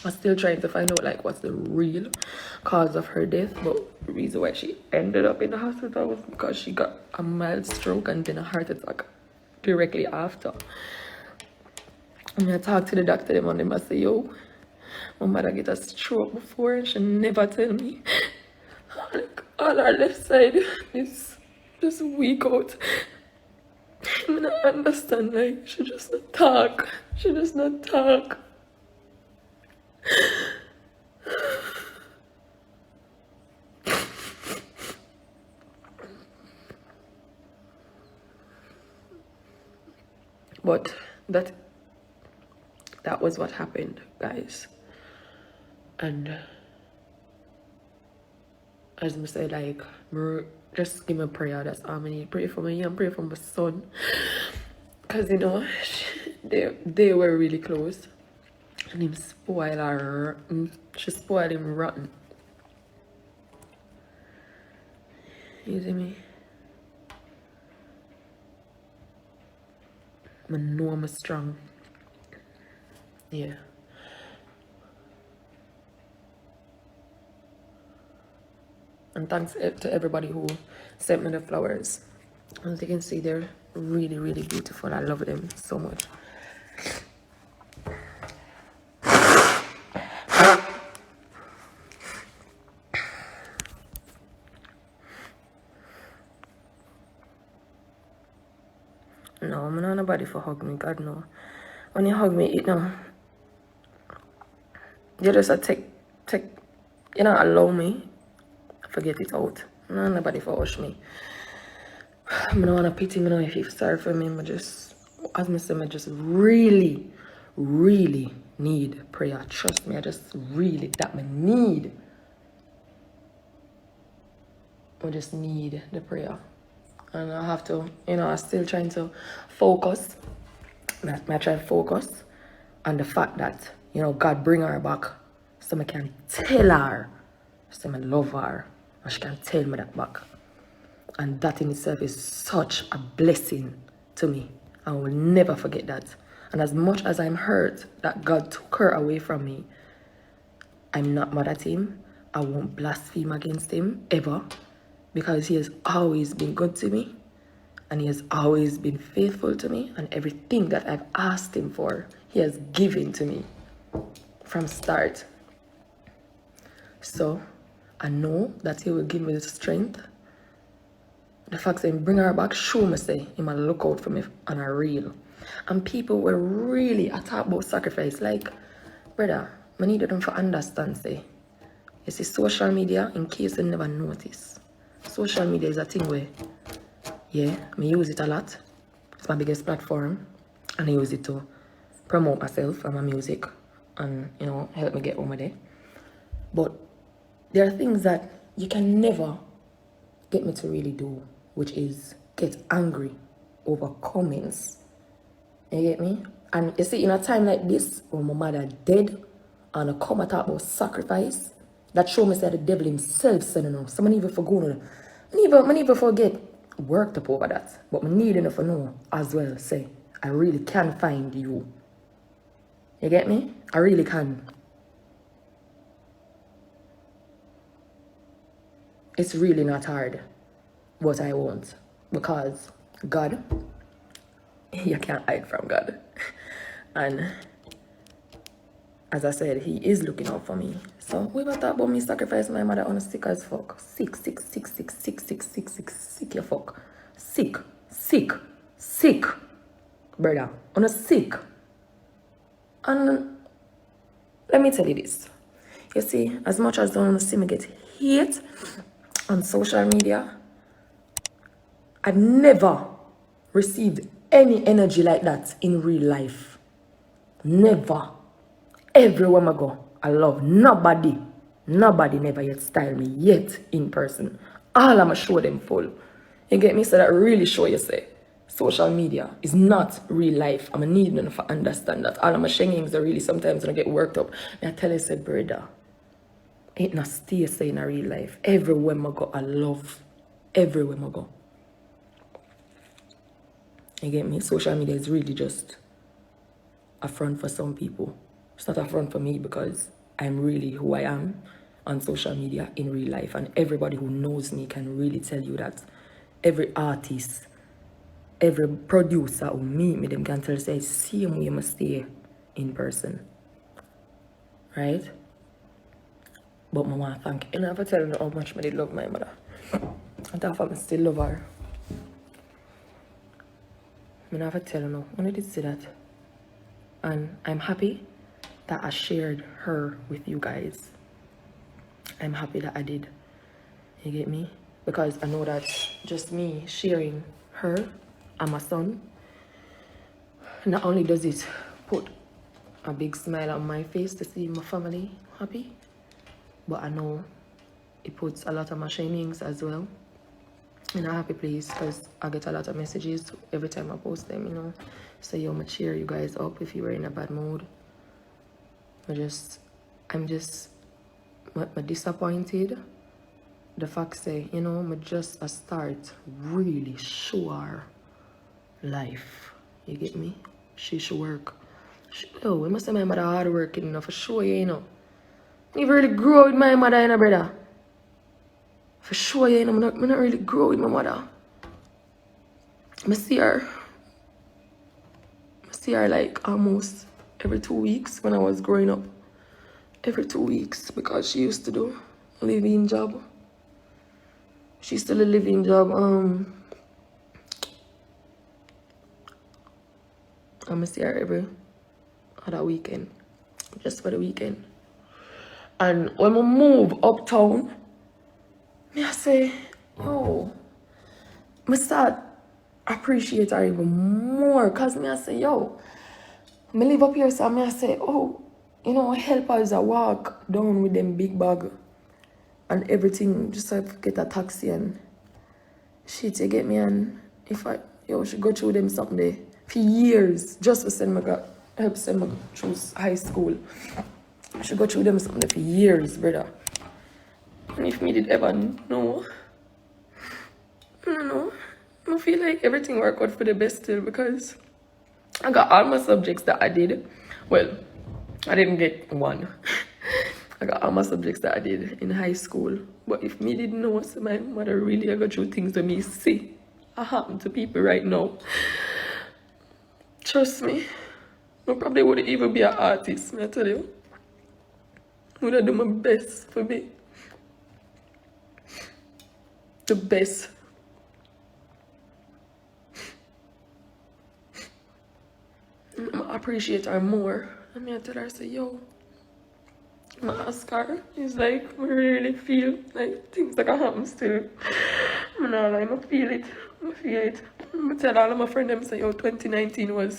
I'm still trying to find out like what's the real cause of her death, but the reason why she ended up in the hospital was because she got a mild stroke and then a heart attack directly after. And I talked to the doctor them and them I say, yo, my mother get a stroke before and she never tell me. Like all her left side is just weak out. I mean, I understand, like she just not talk. She just not talk. But that was what happened, guys. And as I said, like, just give me a prayer. That's all I need. Pray for me and pray for my son. Because, you know, they were really close. And him spoiled her. She spoiled him rotten. You see me? I know I'm strong. Yeah. And thanks to everybody who sent me the flowers. As you can see, they're really, really beautiful. I love them so much. No, I'm not nobody for hug me. God, no. When you hug me, you know, you just take, you know, allow me, forget it out. No, nobody for hush me. I don't want to pity me, if you feel sorry for me. I just, as I said, I just really, really need prayer. Trust me, I just really, that I need. I just need the prayer. And I have to, you know, I'm still trying to focus. I try to focus on the fact that, you know, God bring her back so I can tell her, so I love her, and she can tell me that back. And that in itself is such a blessing to me. I will never forget that. And as much as I'm hurt that God took her away from me, I'm not mad at him. I won't blaspheme against him ever, because he has always been good to me. And he has always been faithful to me. And everything that I've asked him for, he has given to me from start. So I know that he will give me the strength. The fact that he bring her back, show me say he might look out for me on a reel. And people were really talk about sacrifice. Like, brother, I need them to understand, say. You see, social media, in case you never notice, social media is a thing where, yeah, I use it a lot. It's my biggest platform. And I use it to promote myself and my music and, you know, help me get over there. But there are things that you can never get me to really do, which is get angry over comments. You get me? And you see, in a time like this, when my mother dead, and I come and talk about sacrifice, that show me that the devil himself said, no. So I even forget, I even forget, worked up over that. But I need enough to know as well, say, I really can find you. You get me? I really can. It's really not hard what I want, because God, you can't hide from God. And as I said, he is looking out for me. So we were talking about me sacrifice my mother on a sick as fuck. Sick, you fuck. Sick. Brother, on a sick. And let me tell you this. You see, as much as I don't see me get hate on social media, I've never received any energy like that in real life. Never. Everywhere I go, I love nobody never yet style me yet in person. All I'ma show them full. You get me? So that really show you say social media is not real life. I'm need them to understand that. All I'm showing is really sometimes when I get worked up. I tell you, say, brother, ain't not stay say in a real life. Everywhere I go, I love. Everywhere I go. You get me? Social media is really just a front for some people. It's not a front for me, because I'm really who I am on social media in real life. And everybody who knows me can really tell you that every artist, every producer who meet me, them can tell say, same way you must stay in person. Right? But my want to thank you. And I have to tell you how much I did love my mother. I thought I still love her. I have to tell you when I did say that. And I'm happy that I shared her with you guys. I'm happy that I did. You get me? Because I know that just me sharing her and my son, not only does it put a big smile on my face to see my family happy, but I know it puts a lot of my shamings as well in a happy place, because I get a lot of messages every time I post them, you know. So yo, I'ma cheer you guys up if you were in a bad mood. I'm disappointed. The fact say, you know, I'm just a start really sure life. You get me? She should work. Oh, I must say my mother hard working enough for sure, you know. I never really grow with my mother, you know, brother. For sure, you know, I'm not really grow with my mother. I see her like almost every 2 weeks when I was growing up. Every 2 weeks, because she used to do a living job. She used to do a living job. I'm gonna see her every other weekend, just for the weekend. And when I move uptown, I say, yo, I start appreciate her even more, cause I say, yo, I live up here, so I say, oh, you know, help us a walk down with them big bag and everything, just so I get a taxi and shit, you get me? And if I should go through them something there for years, just to help send me through high school. I should go through them something there for years, brother. And if me did ever know, I don't know, I feel like everything worked out for the best still, because I got all my subjects that I did. Well, I didn't get one. I got all my subjects that I did in high school. But if me didn't know, so my mother really got through things that me see happen to people right now. Trust me, I probably wouldn't even be an artist, I tell you. I would have done my best for me. The best. I appreciate her more. I mean, I tell her, I say, yo, I ask her. It's like, I really feel like things that can happen still. I feel it. I tell all of my friends, them say, yo, 2019 was